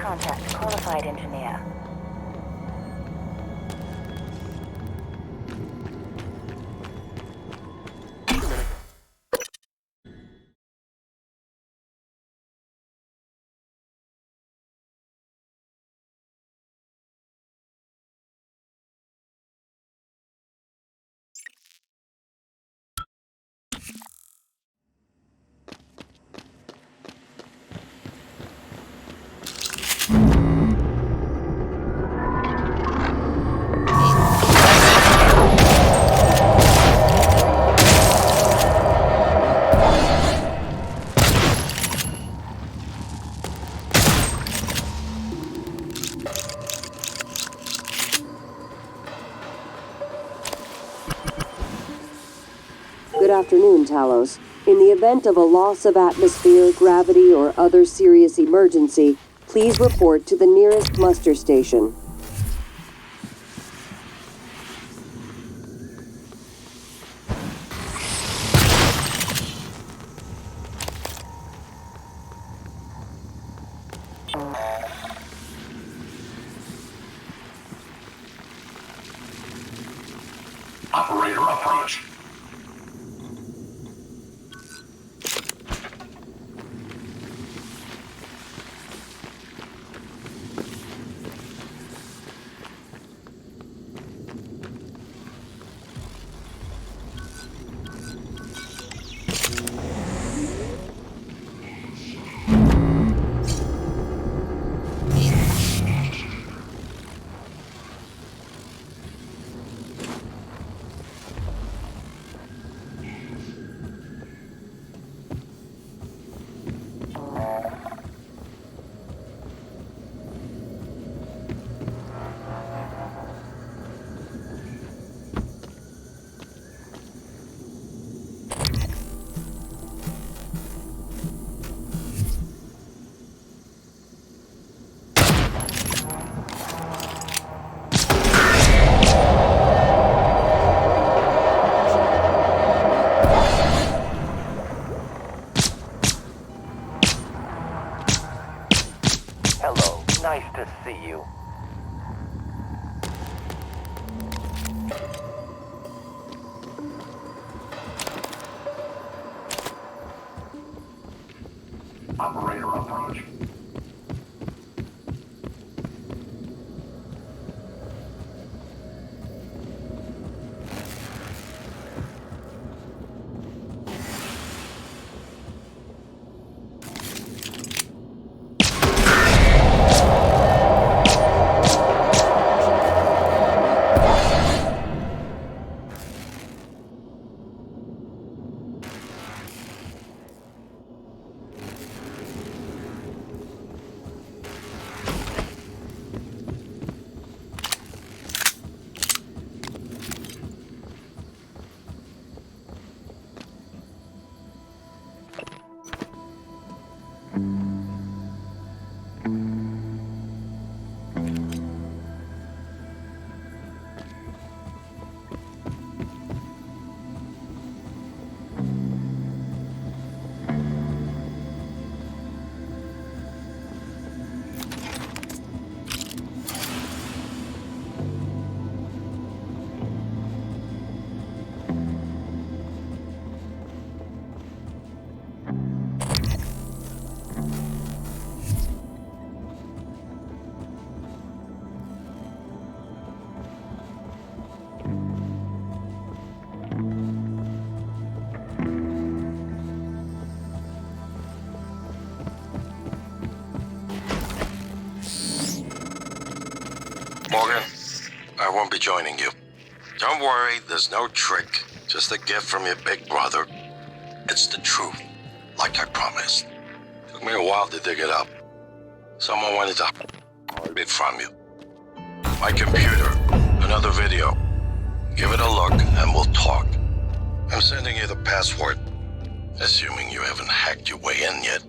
contact qualified engineer. Good afternoon, Talos. In the event of a loss of atmosphere, gravity, or other serious emergency, please report to the nearest muster station. Operator approach. Hello, nice to see you. Operator approach. Morgan, I won't be joining you. Don't worry, there's no trick. Just a gift from your big brother. It's the truth, like I promised. Took me a while to dig it up. Someone wanted to hide it from you. My computer, another video. Give it a look and we'll talk. I'm sending you the password, assuming you haven't hacked your way in yet.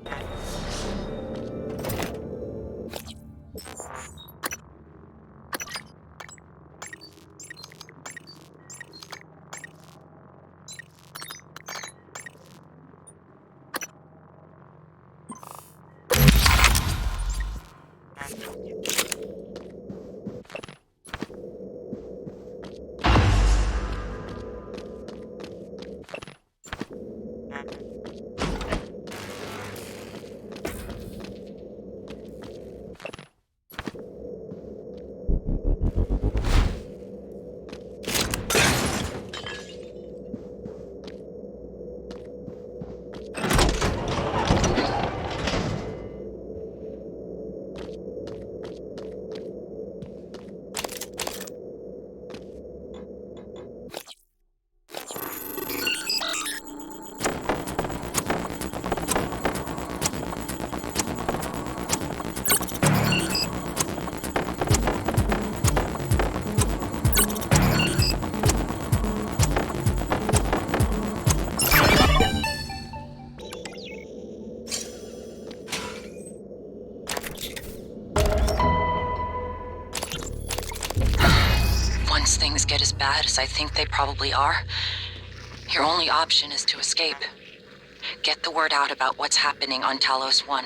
things get as bad as I think they probably are, your only option is to escape. Get the word out about what's happening on Talos 1.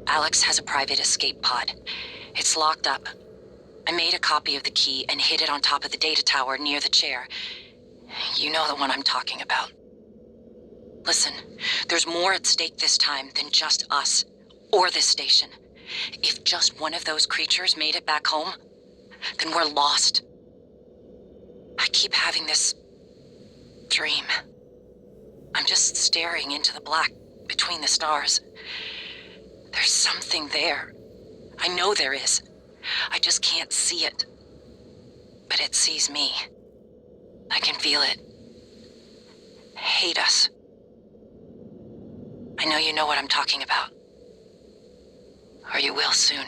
Alex has a private escape pod. It's locked up. I made a copy of the key and hid it on top of the data tower near the chair. You know the one I'm talking about. Listen, there's more at stake this time than just us, or this station. If just one of those creatures made it back home, then we're lost. I keep having this dream. I'm just staring into the black between the stars. There's something there. I know there is. I just can't see it. But it sees me. I can feel it. Hate us. I know you know what I'm talking about. Or you will soon.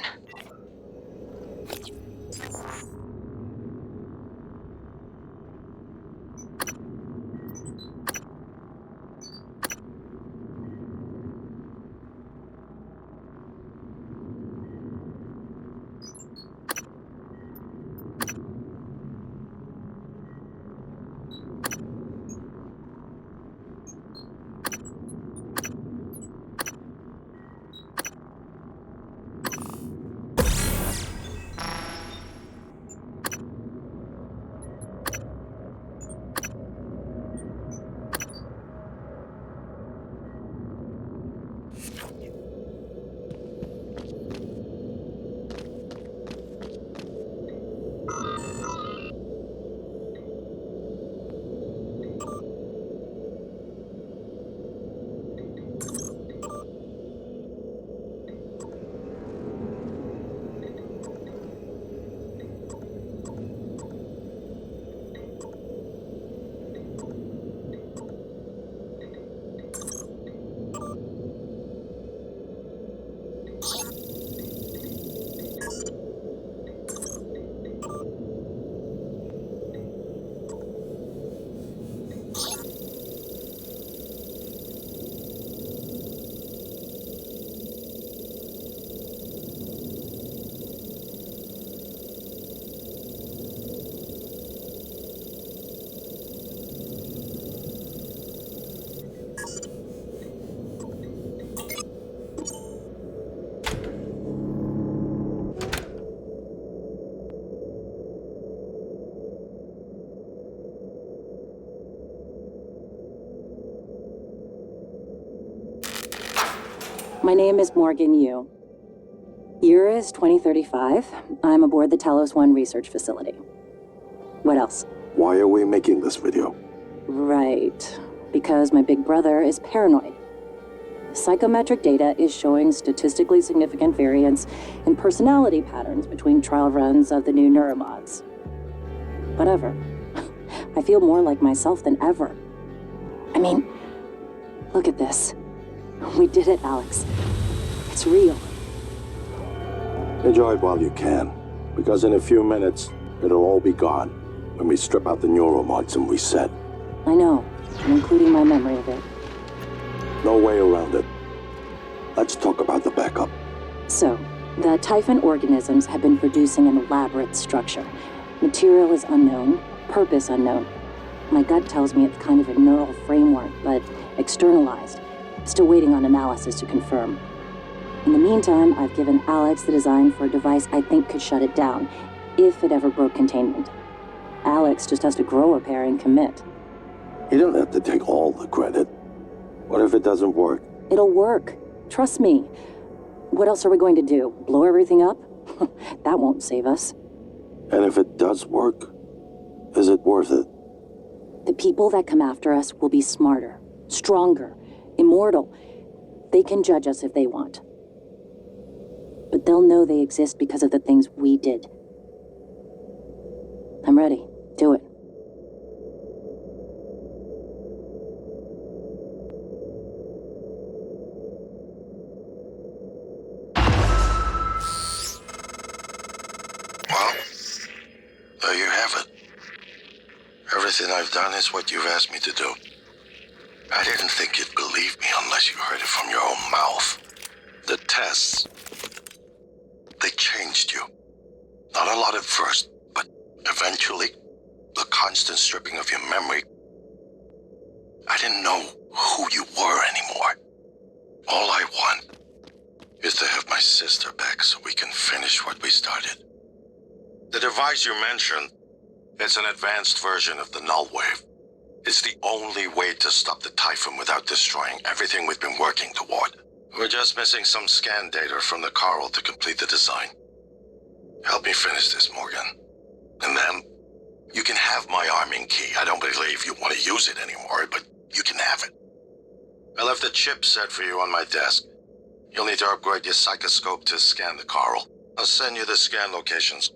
My name is Morgan Yu. Year is 2035. I'm aboard the Talos 1 research facility. What else? Why are we making this video? Right. Because my big brother is paranoid. Psychometric data is showing statistically significant variance in personality patterns between trial runs of the new neuromods. Whatever. I feel more like myself than ever. I mean, look at this. We did it, Alex. It's real. Enjoy it while you can, because in a few minutes, it'll all be gone when we strip out the neuromods and reset. I know, including my memory of it. No way around it. Let's talk about the backup. So, the Typhon organisms have been producing an elaborate structure. Material is unknown, purpose unknown. My gut tells me it's kind of a neural framework, but externalized. Still waiting on analysis to confirm. In the meantime, I've given Alex the design for a device I think could shut it down, if it ever broke containment. Alex just has to grow a pair and commit. You don't have to take all the credit. What if it doesn't work? It'll work. Trust me. What else are we going to do? Blow everything up? That won't save us. And if it does work, is it worth it? The people that come after us will be smarter, stronger, immortal. They can judge us if they want. But they'll know they exist because of the things we did. I'm ready. Do it. Well, there you have it. Everything I've done is what you've asked me to do. I didn't think you'd believe me unless you heard it from your own mouth. The tests, they changed you. Not a lot at first, but Eventually, the constant stripping of your memory, I didn't know who you were anymore. All I want is to have my sister back so we can finish what we started. The device you mentioned, it's an advanced version of the null wave. It's the only way to stop the Typhon without destroying everything we've been working toward. We're just missing some scan data from the coral to complete the design. Help me finish this, Morgan. And then, you can have my arming key. I don't believe you want to use it anymore, but you can have it. I left the chip set for you on my desk. You'll need to upgrade your psychoscope to scan the coral. I'll send you the scan locations.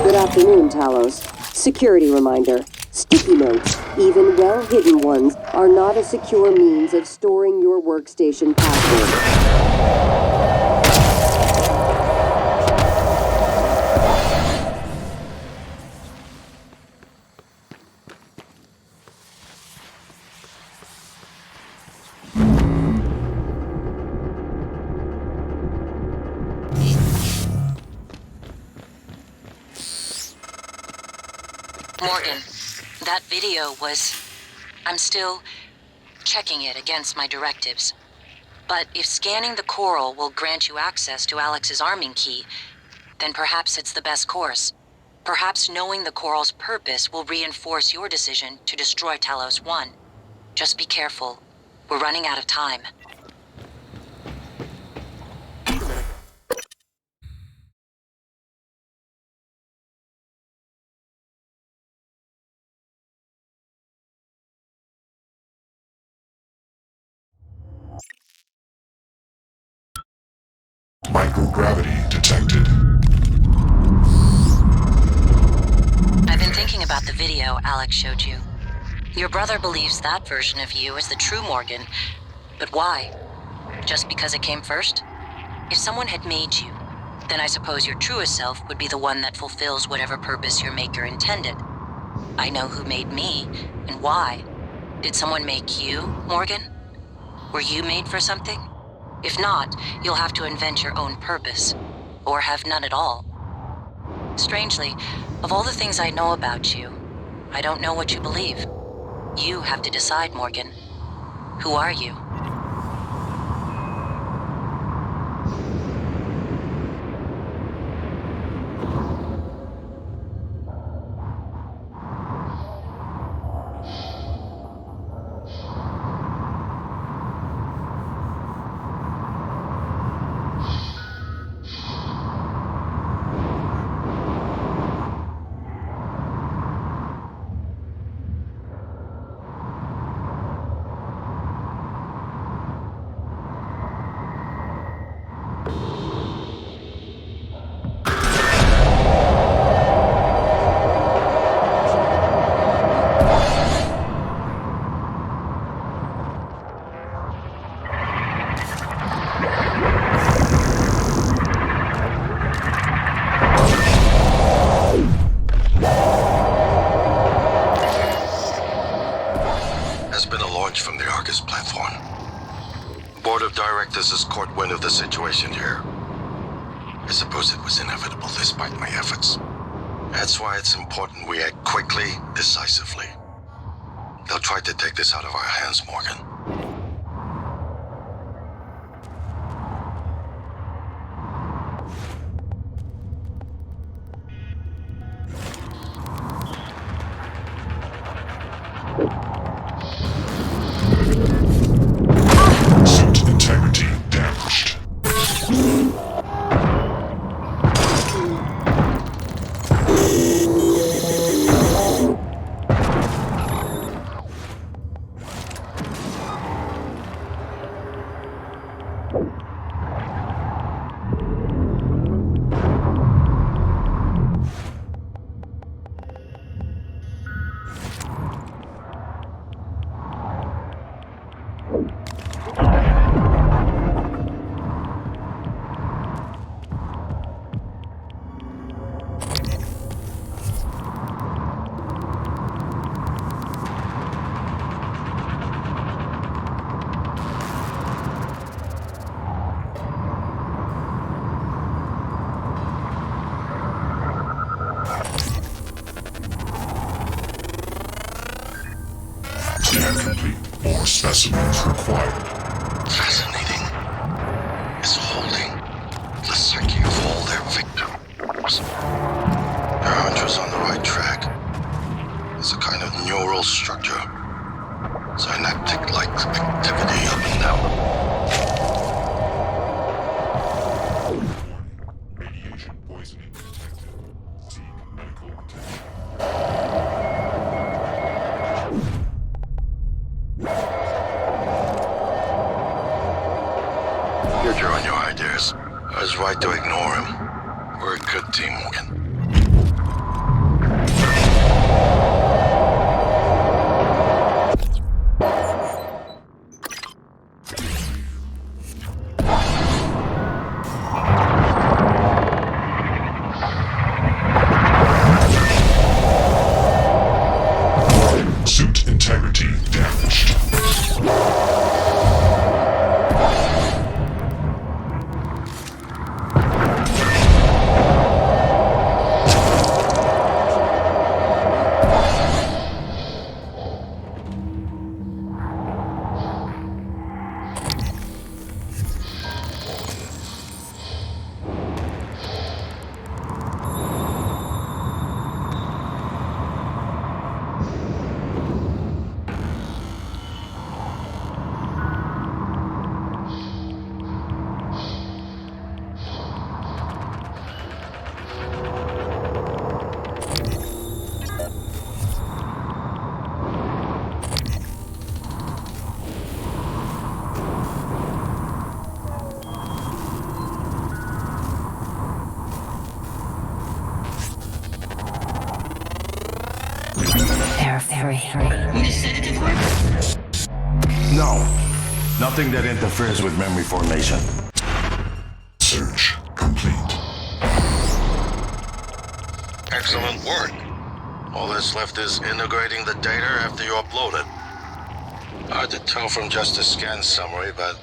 Good afternoon, Talos. Security reminder. Sticky notes, even well-hidden ones, are not a secure means of storing your workstation password. Morgan, that video was... I'm still checking it against my directives. But if scanning the coral will grant you access to Alex's arming key, then perhaps it's the best course. Perhaps knowing the coral's purpose will reinforce your decision to destroy Talos 1. Just be careful. We're running out of time. Microgravity detected. I've been thinking about the video Alex showed you. Your brother believes that version of you is the true Morgan. But why? Just because it came first? If someone had made you, then I suppose your truest self would be the one that fulfills whatever purpose your maker intended. I know who made me, and why. Did someone make you, Morgan? Were you made for something? If not, you'll have to invent your own purpose. Or have none at all. Strangely, of all the things I know about you, I don't know what you believe. You have to decide, Morgan. Who are you? There's been a launch from the Argus platform. The board of directors has caught wind of the situation here. I suppose it was inevitable despite my efforts. That's why it's important we act quickly, decisively. They'll try to take this out of our hands, Morgan. Suit integrity damaged. Scan complete. More specimens required. Fascinating. It's holding the psyche of all their victims. Their hunter's on the right track. It's a kind of neural structure. Synaptic-like activity up and down. Radiation poisoning detected. Seek medical attention. You're drawing your ideas. I was right to ignore him. We're a good team, Morgan. Suit integrity damaged. No. Nothing that interferes with memory formation. Search complete. Excellent work. All that's left is integrating the data after you upload it. Hard to tell from just a scan summary, but...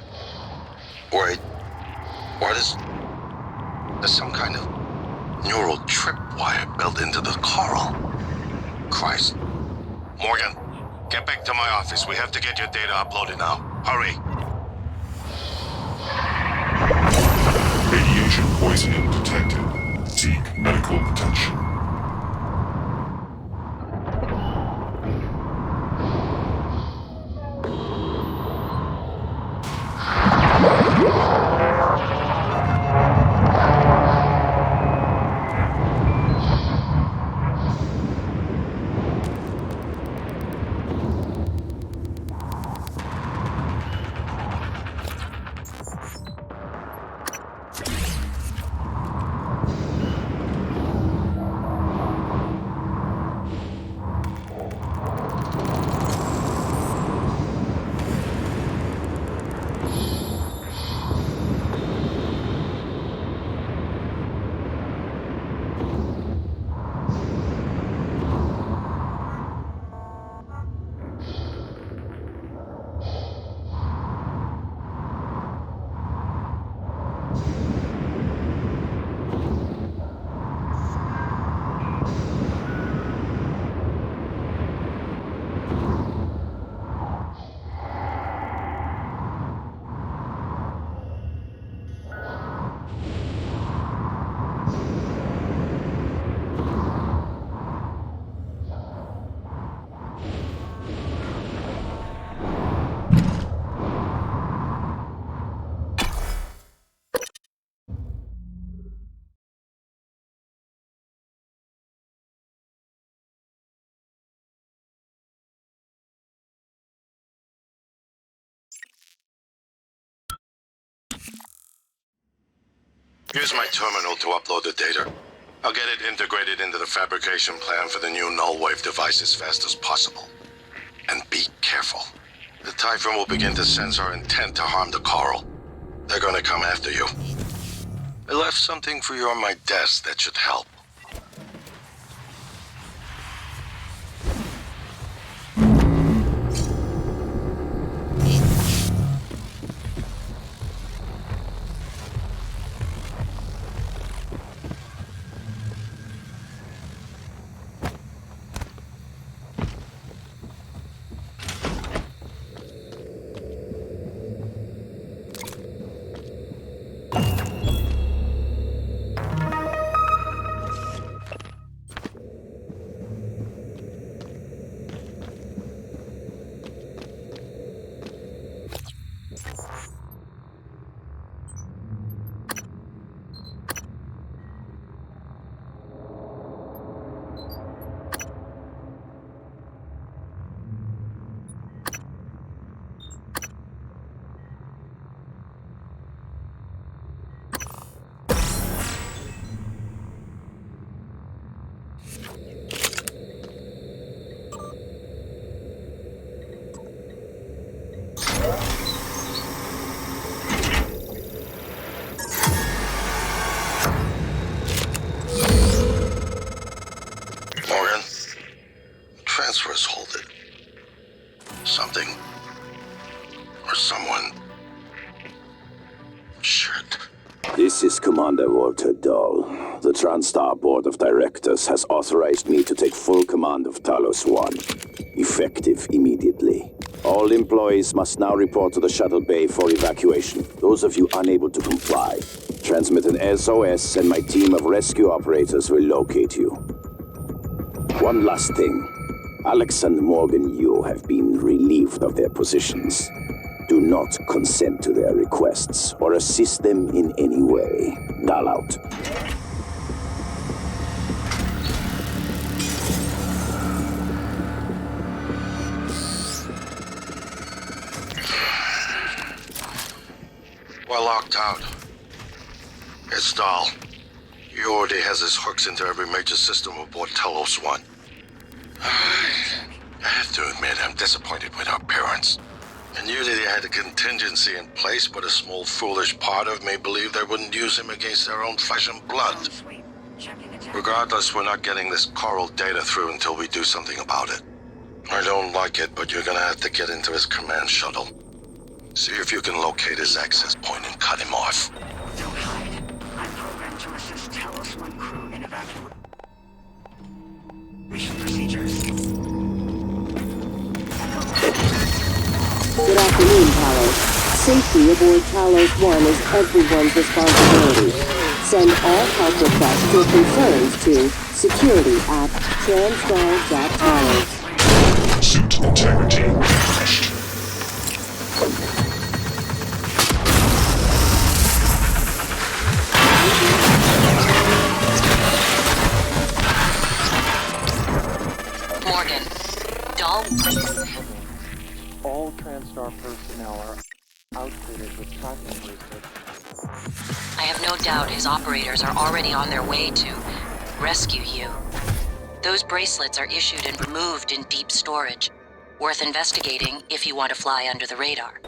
Wait. What is... There's some kind of neural tripwire built into the coral. Christ. Morgan, get back to my office. We have to get your data uploaded now. Hurry. Radiation poisoning detected. Seek medical attention. Use my terminal to upload the data. I'll get it integrated into the fabrication plan for the new null wave device as fast as possible. And be careful. The Typhon will begin to sense our intent to harm the coral. They're gonna come after you. I left something for you on my desk that should help. Transfers halted. Something. Or someone. Shit. This is Commander Walter Dahl. The TranStar Board of Directors has authorized me to take full command of Talos 1, effective immediately. All employees must now report to the shuttle bay for evacuation. Those of you unable to comply, transmit an SOS and my team of rescue operators will locate you. One last thing. Alex and Morgan Yu have been relieved of their positions. Do not consent to their requests or assist them in any way. Dahl out. We're locked out. It's Dahl. He already has his hooks into every major system aboard Talos 1. I have to admit, I'm disappointed with our parents. I knew that he had a contingency in place, but a small foolish part of me believed they wouldn't use him against their own flesh and blood. Regardless, we're not getting this coral data through until we do something about it. I don't like it, but you're gonna have to get into his command shuttle. See if you can locate his access point and cut him off. Don't hide. I'm programmed to assist Talos 1 crew in evacuation procedures. Good afternoon, Talos. Safety aboard Talos 1 is everyone's responsibility. Send all help requests or concerns to security@transdog.talos. Suit integrity crushed. Morgan. Dahl? All TranStar personnel are outfitted with tracking bracelets. I have no doubt his operators are already on their way to rescue you. Those bracelets are issued and removed in deep storage. Worth investigating if you want to fly under the radar.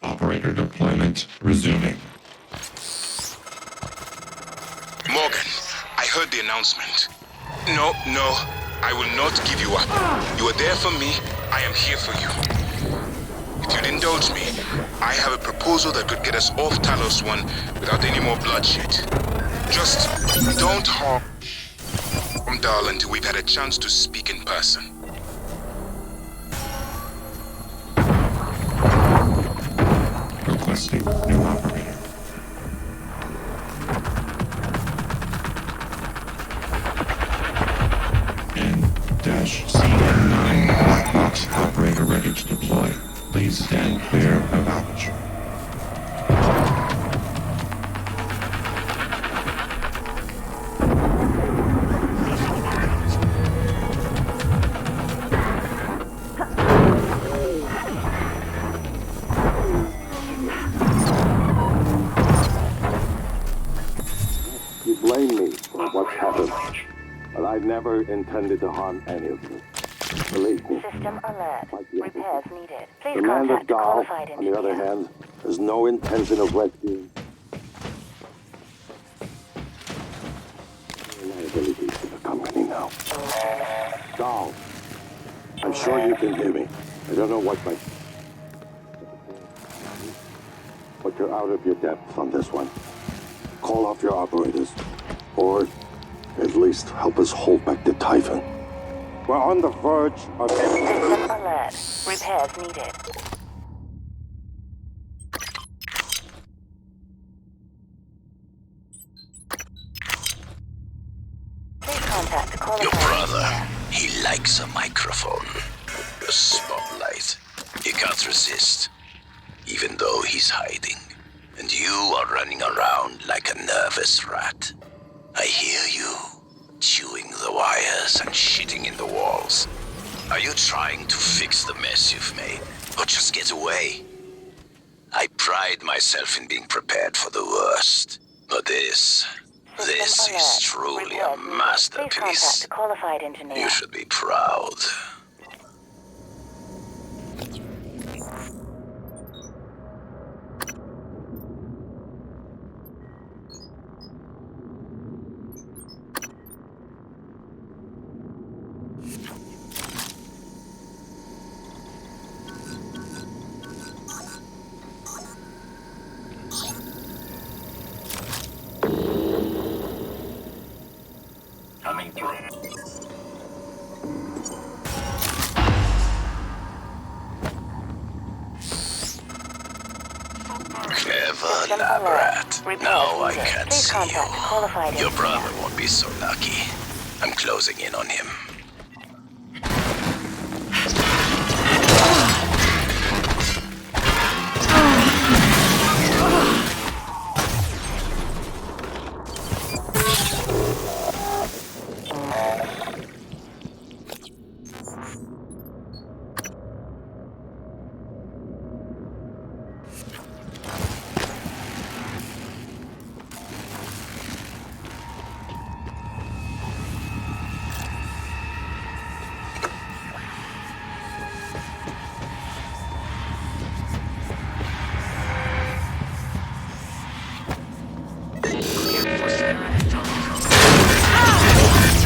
Operator deployment resuming. Morgan, I heard the announcement. No, I will not give you up. You are there for me. I am here for you. If you'd indulge me, I have a proposal that could get us off Talos 1 without any more bloodshed. Just don't harm Dahl until we've had a chance to speak in person. Requesting new operator. N-C9 Black Box operator ready to deploy. Please stand clear of aperture. You blame me for what's happened, but I never intended to harm any of you. Believe me. System alert. Repairs needed. Please Commander contact Dahl, qualified on the other engineer. hand, has no intention of rescuing. Liability to the company now. Dahl, I'm sure you can hear me. I don't know what my... But you're out of your depth on this one. Call off your operators, or at least help us hold back the Typhon. We're on the verge of... System alert. Repairs needed. Please contact qualified Your brother, engineer. he likes a microphone. A spotlight. He can't resist, even though he's hiding. And you are running around like a nervous rat. I hear you, chewing the wires and shitting in the walls. Are you trying to fix the mess you've made, or just get away? I pride myself in being prepared for the worst. But this System is alert. truly Repairs a needed. Please masterpiece. contact qualified engineer. You should be proud. Coming through. Clever lab rat. Now I can't Please see contact qualified you. Your engineer. brother won't be so lucky. I'm closing in on him.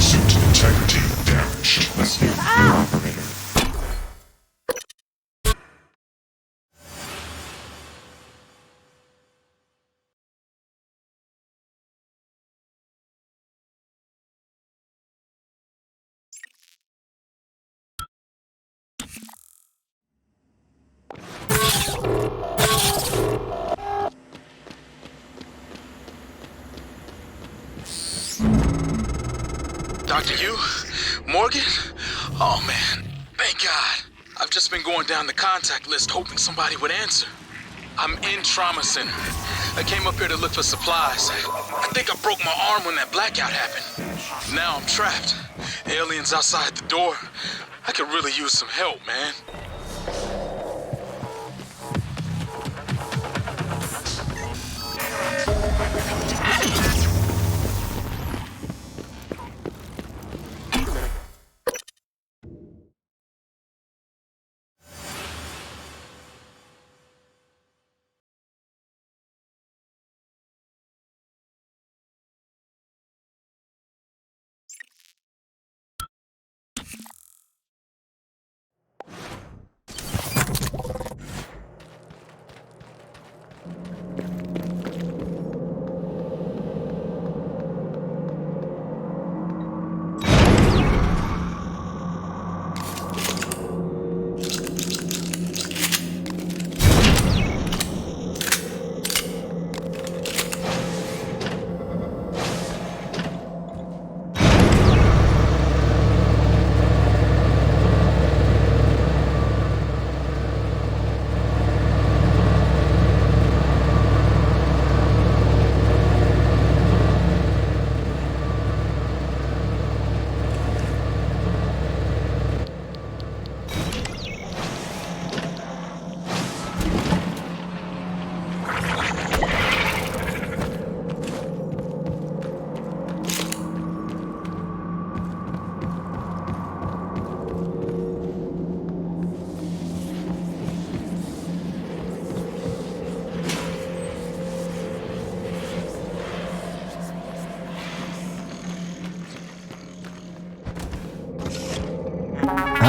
Suit integrity damaged. Requesting new operator. Dr. Yu? Morgan? Oh man, thank God. I've just been going down the contact list hoping somebody would answer. I'm in trauma center. I came up here to look for supplies. I think I broke my arm when that blackout happened. Now I'm trapped. Aliens outside the door. I could really use some help, man.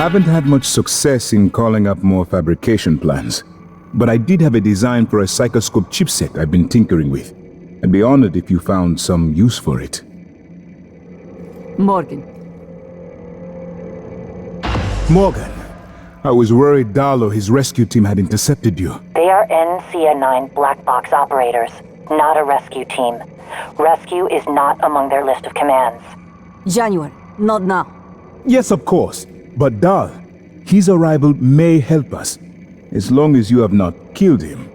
haven't had much success in calling up more fabrication plans, but I did have a design for a psychoscope chipset I've been tinkering with. I'd be honored if you found some use for it. Morgan. Morgan, I was worried Dahl or his rescue team had intercepted you. They are NCA-9 black box operators, not a rescue team. Rescue is not among their list of commands. January, not now. Yes, of course. But Dahl, his arrival may help us, as long as you have not killed him.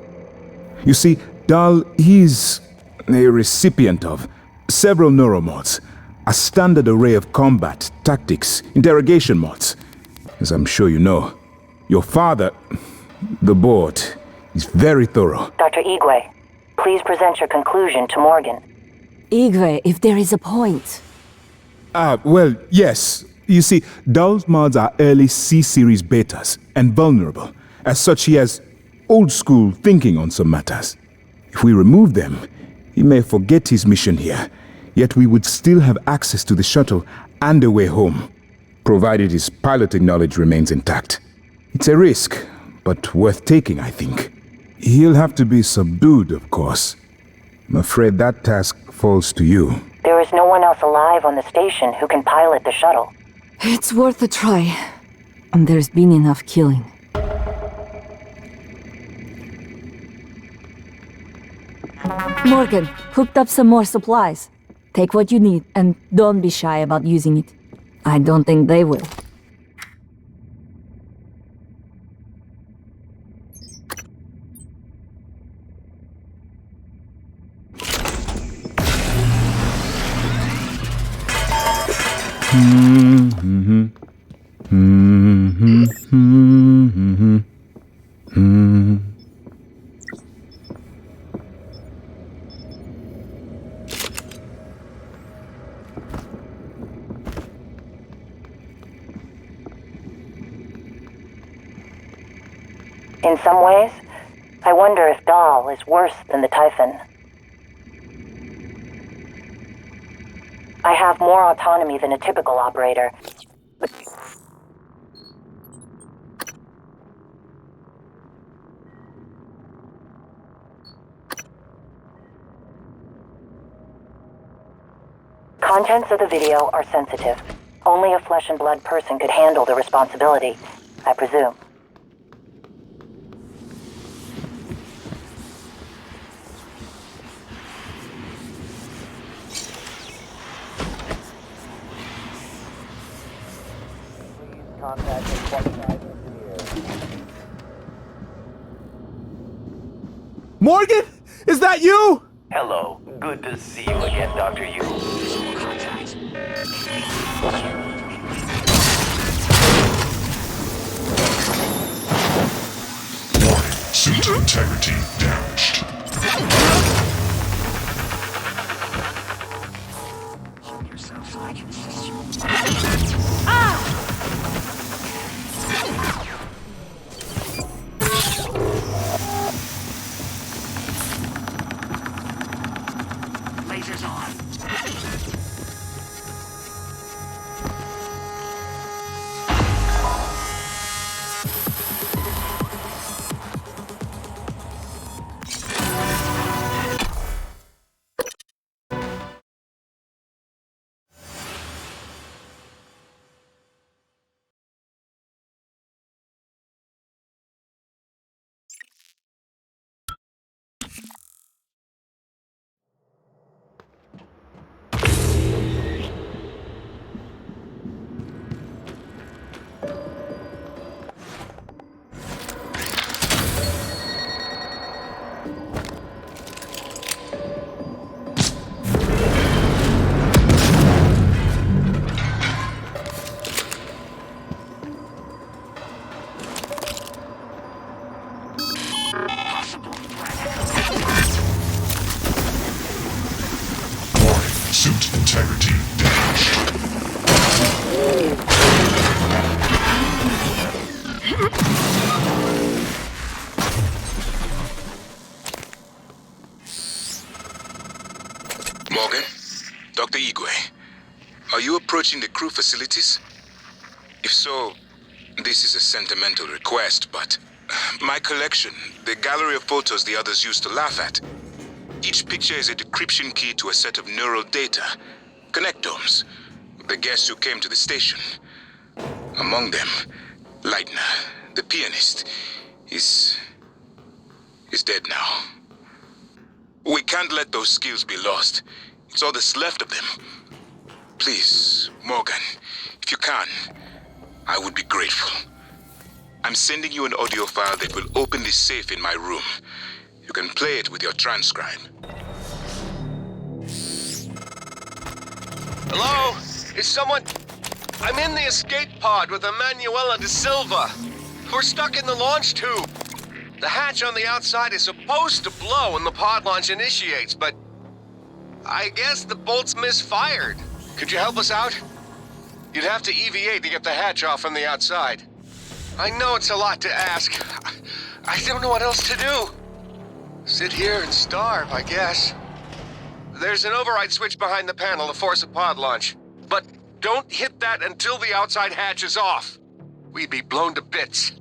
You see, Dahl, he's a recipient of several neuromods, a standard array of combat, tactics, interrogation mods. As I'm sure you know, your father, the board, is very thorough. Dr. Igwe, please present your conclusion to Morgan. Igwe, if there is a point. Well, yes. You see, Dahl's mods are early C-series betas and vulnerable. As such, he has old-school thinking on some matters. If we remove them, he may forget his mission here, yet we would still have access to the shuttle and a way home, provided his piloting knowledge remains intact. It's a risk, but worth taking, I think. He'll have to be subdued, of course. I'm afraid that task falls to you. There is no one else alive on the station who can pilot the shuttle. It's worth a try. And there's been enough killing. Morgan, hooked up some more supplies. Take what you need, and don't be shy about using it. I don't think they will. In some ways, I wonder if Dahl is worse than the Typhon. I have more autonomy than a typical operator. Contents of the video are sensitive. Only a flesh and blood person could handle the responsibility, I presume. Morgan? Is that you? Hello. Good to see you again, Dr. Yu. Warning, suit integrity damaged. Hold yourself so I can assist you. Lasers on. Suit integrity damaged. Morgan? Dr. Igwe, are you approaching the crew facilities? If so, This is a sentimental request, but my collection, the gallery of photos the others used to laugh at. Each picture is a decryption key to a set of neural data, connectomes, the guests who came to the station. Among them, Leitner, the pianist, is dead now. We can't let those skills be lost. It's all that's left of them. Please, Morgan, if you can, I would be grateful. I'm sending you an audio file that will open this safe in my room. You can play it with your transcribe. Hello? Is someone... I'm in the escape pod with Emanuela de Silva. We're stuck in the launch tube. The hatch on the outside is supposed to blow when the pod launch initiates, but I guess the bolt's misfired. Could you help us out? You'd have to EVA to get the hatch off from the outside. I know it's a lot to ask. I don't know what else to do. Sit here and starve, I guess. There's an override switch behind the panel to force a pod launch. But don't hit that until the outside hatch is off. We'd be blown to bits.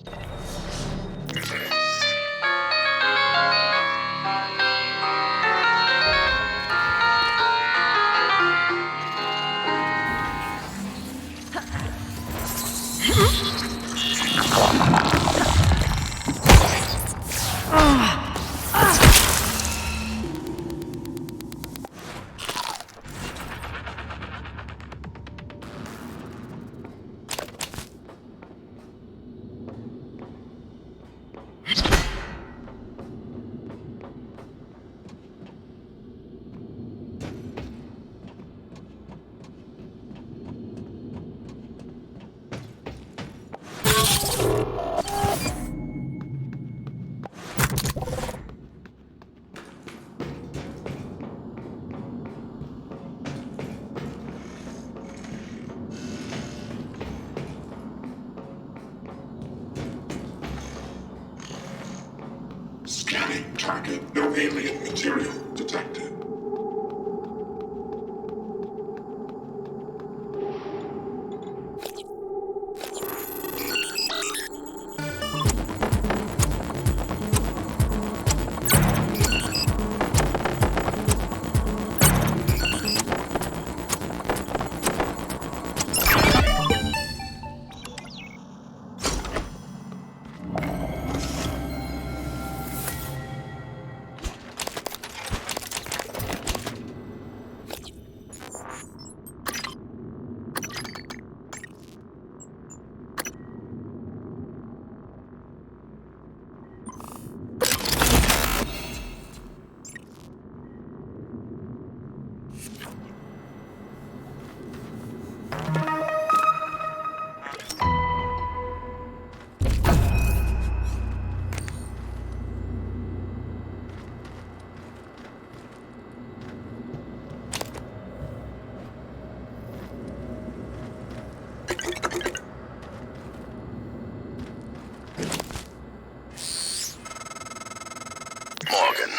Scanning target. No alien material detected. Morgan,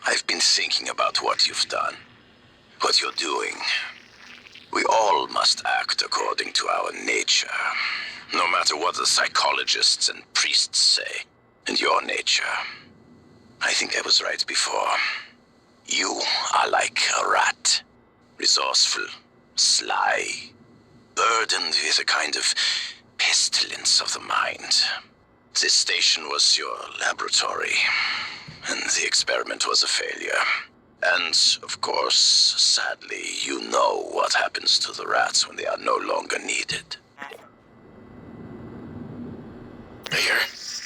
I've been thinking about what you've done, what you're doing. We all must act according to our nature, no matter what the psychologists and priests say. And your nature, I think I was right before. You are like a rat, resourceful, sly, burdened with a kind of pestilence of the mind. This station was your laboratory, and the experiment was a failure. And, of course, sadly, you know what happens to the rats when they are no longer needed. Mayor,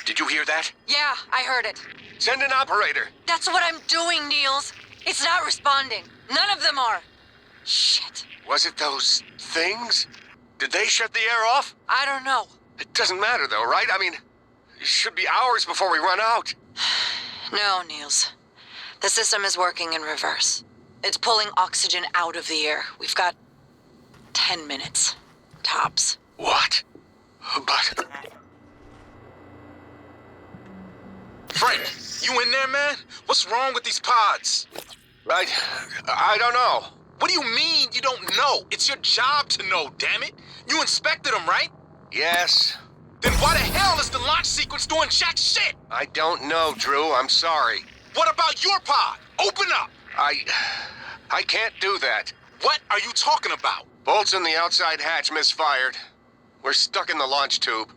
did you hear that? Yeah, I heard it. Send an operator. That's what I'm doing, Niels. It's not responding. None of them are. Shit. Was it those things? Did they shut the air off? I don't know. It doesn't matter, though, right? I mean, it should be hours before we run out. No, Niels. The system is working in reverse. It's pulling oxygen out of the air. We've got 10 minutes. Tops. What? But... Frank, you in there, man? What's wrong with these pods? I don't know. What do you mean you don't know? It's your job to know, damn it. You inspected them, right? Yes. Then why the hell is the launch sequence doing jack shit? I don't know, Drew. I'm sorry. What about your pod? Open up! I can't do that. What are you talking about? Bolts in the outside hatch misfired. We're stuck in the launch tube.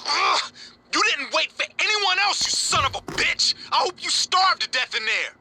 Ugh! You didn't wait for anyone else, you son of a bitch! I hope you starved to death in there!